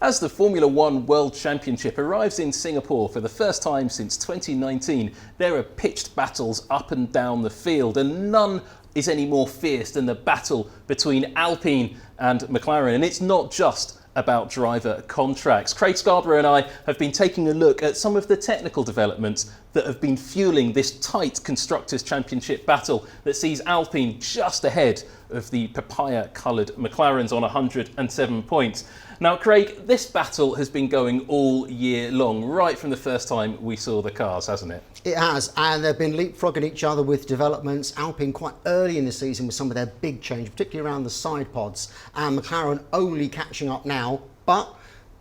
As the Formula One World Championship arrives in Singapore for the first time since 2019, there are pitched battles up and down the field, and none is any more fierce than the battle between Alpine and McLaren. And it's not just about driver contracts. Craig Scarborough and I have been taking a look at some of the technical developments that have been fueling this tight Constructors' Championship battle that sees Alpine just ahead of the papaya-coloured McLarens on 107 points. Now, Craig, this battle has been going all year long, right from the first time we saw the cars, hasn't it? It has, and they've been leapfrogging each other with developments. Alpine quite early in the season with some of their big change, particularly around the side pods, and McLaren only catching up now, but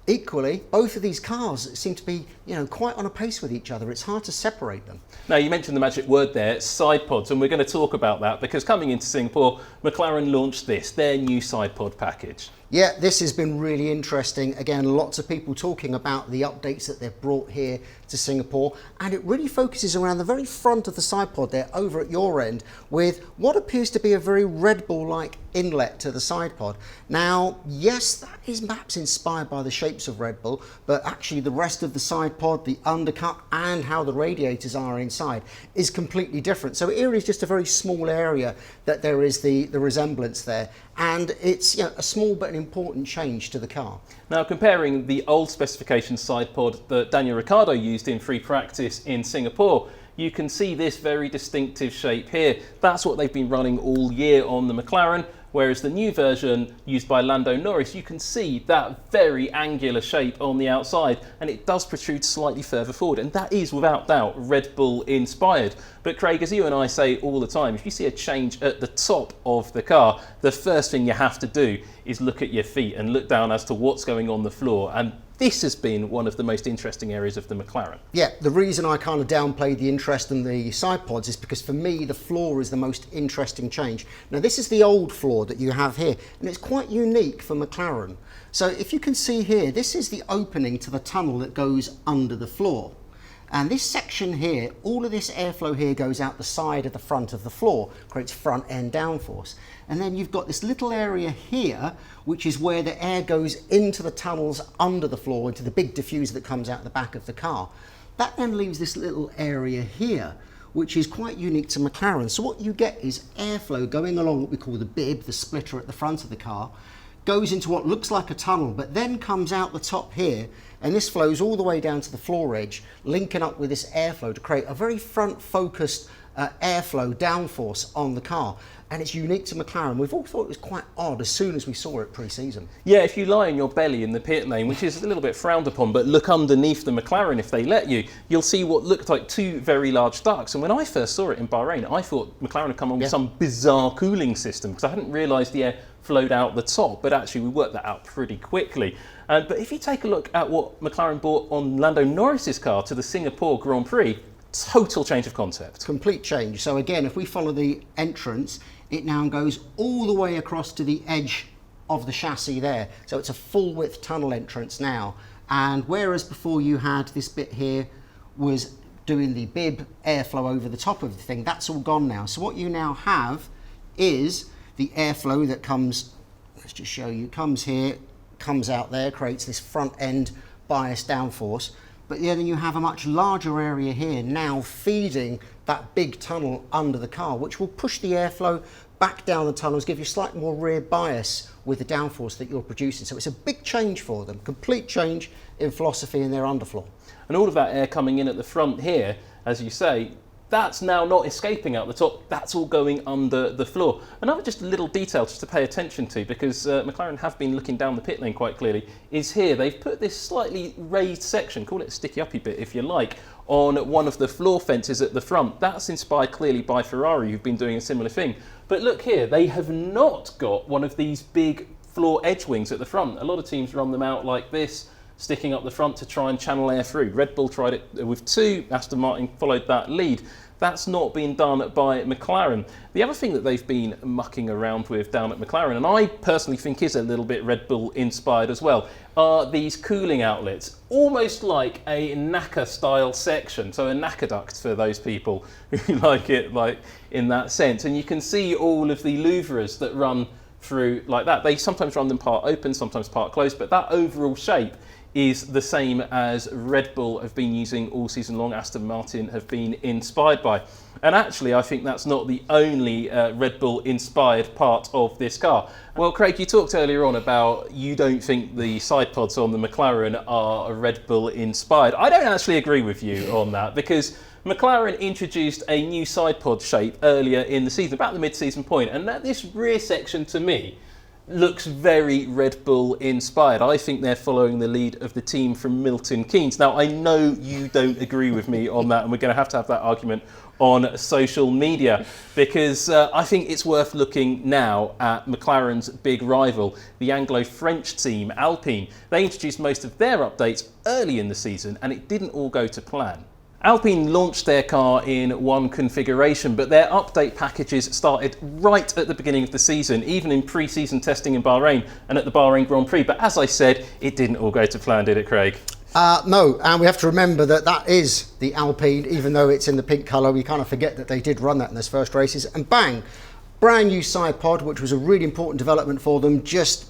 equally, both of these cars seem to be, quite on a pace with each other. It's hard to separate them. Now, you mentioned the magic word there, side pods, and we're going to talk about that because coming into Singapore, McLaren launched their new side pod package. Yeah, this has been really interesting. Again, lots of people talking about the updates that they've brought here to Singapore, and it really focuses around the very front of the side pod there over at your end with what appears to be a very Red Bull-like inlet to the side pod. Now, yes, that is perhaps inspired by the shapes of Red Bull, but actually the rest of the side pod, the undercut and how the radiators are inside is completely different. So here is just a very small area that there is the resemblance there. And it's a small but an important change to the car. Now, comparing the old specification side pod that Daniel Ricciardo used in free practice in Singapore, you can see this very distinctive shape here. That's what they've been running all year on the McLaren, whereas the new version used by Lando Norris, you can see that very angular shape on the outside, and it does protrude slightly further forward, and that is without doubt Red Bull inspired. But Craig, as you and I say all the time, if you see a change at the top of the car, the first thing you have to do is look at your feet and look down as to what's going on the floor, and this has been one of the most interesting areas of the McLaren. Yeah, the reason I kind of downplayed the interest in the side pods is because for me the floor is the most interesting change. Now this is the old floor that you have here, and it's quite unique for McLaren. So if you can see here, this is the opening to the tunnel that goes under the floor. And this section here, all of this airflow here goes out the side of the front of the floor, creates front end downforce. And then you've got this little area here, which is where the air goes into the tunnels under the floor, into the big diffuser that comes out the back of the car. That then leaves this little area here, which is quite unique to McLaren. So what you get is airflow going along what we call the bib, the splitter at the front of the car, goes into what looks like a tunnel, but then comes out the top here, and this flows all the way down to the floor edge, linking up with this airflow to create a very front-focused airflow downforce on the car. And it's unique to McLaren. We've all thought it was quite odd as soon as we saw it pre-season. Yeah, if you lie on your belly in the pit lane, which is a little bit frowned upon, but look underneath the McLaren if they let you, you'll see what looked like two very large ducts. And when I first saw it in Bahrain, I thought McLaren had come on with some bizarre cooling system because I hadn't realised the air flowed out the top, but actually we worked that out pretty quickly. But if you take a look at what McLaren brought on Lando Norris's car to the Singapore Grand Prix, total change of concept. Complete change. So again, if we follow the entrance, it now goes all the way across to the edge of the chassis there. So it's a full width tunnel entrance now. And whereas before you had this bit here was doing the bib airflow over the top of the thing, that's all gone now. So what you now have is the airflow that comes, let's just show you, comes here, comes out there, creates this front end bias downforce. But then you have a much larger area here now feeding that big tunnel under the car, which will push the airflow back down the tunnels, give you slightly more rear bias with the downforce that you're producing. So it's a big change for them, complete change in philosophy in their underfloor. And all of that air coming in at the front here, as you say, that's now not escaping out the top, that's all going under the floor. Another just little detail just to pay attention to, because McLaren have been looking down the pit lane quite clearly, is here they've put this slightly raised section, call it a sticky uppy bit if you like, on one of the floor fences at the front. That's inspired clearly by Ferrari, who've been doing a similar thing. But look here, they have not got one of these big floor edge wings at the front. A lot of teams run them out like this, sticking up the front to try and channel air through. Red Bull tried it with two, Aston Martin followed that lead. That's not been done by McLaren. The other thing that they've been mucking around with down at McLaren, and I personally think is a little bit Red Bull inspired as well, are these cooling outlets, almost like a NACA style section, so a NACA duct for those people who like it like in that sense. And you can see all of the louvres that run through like that. They sometimes run them part open, sometimes part closed, but that overall shape is the same as Red Bull have been using all season long, Aston Martin have been inspired by. And actually, I think that's not the only Red Bull inspired part of this car. Well, Craig, you talked earlier on about you don't think the side pods on the McLaren are Red Bull inspired. I don't actually agree with you on that, because McLaren introduced a new side pod shape earlier in the season, about the mid-season point, and that this rear section to me looks very Red Bull inspired. I think they're following the lead of the team from Milton Keynes. Now, I know you don't agree with me on that, and we're going to have that argument on social media, because I think it's worth looking now at McLaren's big rival, the Anglo-French team, Alpine. They introduced most of their updates early in the season, and it didn't all go to plan. Alpine launched their car in one configuration, but their update packages started right at the beginning of the season, even in pre-season testing in Bahrain and at the Bahrain Grand Prix. But as I said, it didn't all go to plan, did it, Craig? No, and we have to remember that that is the Alpine, even though it's in the pink colour. We kind of forget that they did run that in those first races, and bang, brand new side pod, which was a really important development for them, just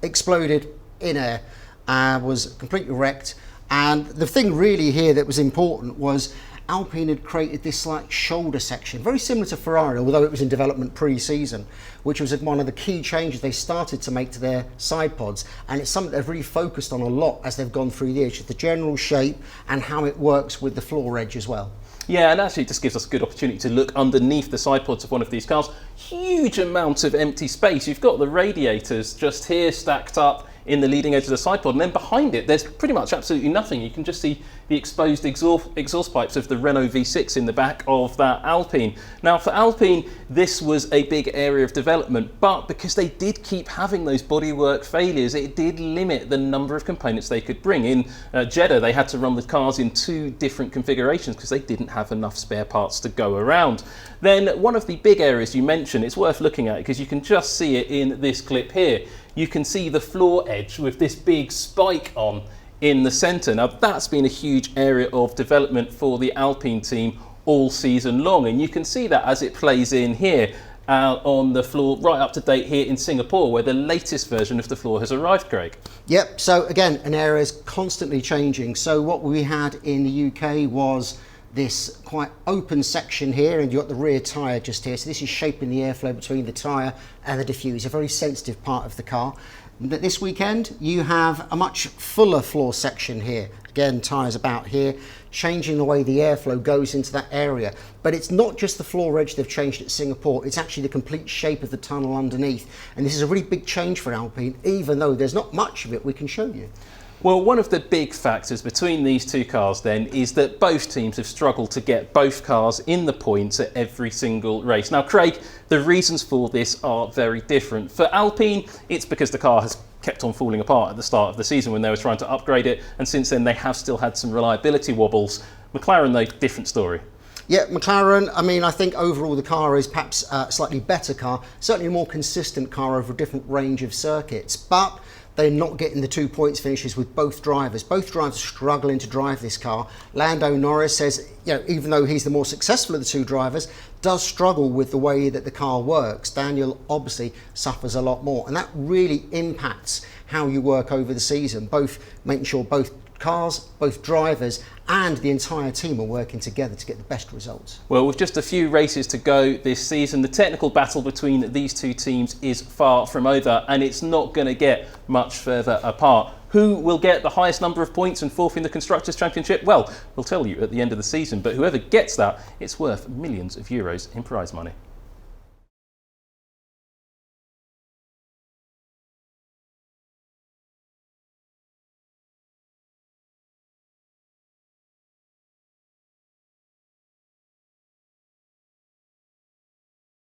exploded in air, was completely wrecked. And the thing really here that was important was Alpine had created this like shoulder section, very similar to Ferrari, although it was in development pre-season, which was one of the key changes they started to make to their side pods. And it's something they've really focused on a lot as they've gone through the years, just the general shape and how it works with the floor edge as well. Yeah, and actually it just gives us a good opportunity to look underneath the side pods of one of these cars. Huge amount of empty space. You've got the radiators just here stacked up in the leading edge of the side pod, and then behind it there's pretty much absolutely nothing. You can just see the exposed exhaust pipes of the Renault V6 in the back of that Alpine. Now for Alpine, this was a big area of development, but because they did keep having those bodywork failures, it did limit the number of components they could bring. In Jeddah, they had to run the cars in 2 different configurations because they didn't have enough spare parts to go around. Then one of the big areas you mentioned, it's worth looking at because you can just see it in this clip here. You can see the floor edge with this big spike on in the centre. Now that's been a huge area of development for the Alpine team all season long, and you can see that as it plays in here on the floor, right up to date here in Singapore, where the latest version of the floor has arrived, Craig. Yep, so again, an area is constantly changing. So what we had in the UK was this quite open section here, and you've got the rear tyre just here. So this is shaping the airflow between the tyre and the diffuser, a very sensitive part of the car. But this weekend, you have a much fuller floor section here. Again, tyres about here, changing the way the airflow goes into that area. But it's not just the floor edge they've changed at Singapore, it's actually the complete shape of the tunnel underneath. And this is a really big change for Alpine, even though there's not much of it we can show you. Well, one of the big factors between these two cars then is that both teams have struggled to get both cars in the points at every single race. Now, Craig, the reasons for this are very different. For Alpine, it's because the car has kept on falling apart at the start of the season when they were trying to upgrade it, and since then they have still had some reliability wobbles. McLaren, though, different story. Yeah, McLaren, I mean, I think overall the car is perhaps a slightly better car, certainly a more consistent car over a different range of circuits, but they're not getting the 2 points finishes with both drivers. Both drivers are struggling to drive this car. Lando Norris says, you know, even though he's the more successful of the 2 drivers, does struggle with the way that the car works. Daniel obviously suffers a lot more, and that really impacts how you work over the season, both making sure both cars, both drivers and the entire team are working together to get the best results. Well, with just a few races to go this season, the technical battle between these two teams is far from over, and it's not going to get much further apart. Who will get the highest number of points and fourth in the Constructors' Championship? Well, we'll tell you at the end of the season, but whoever gets that, it's worth millions of euros in prize money.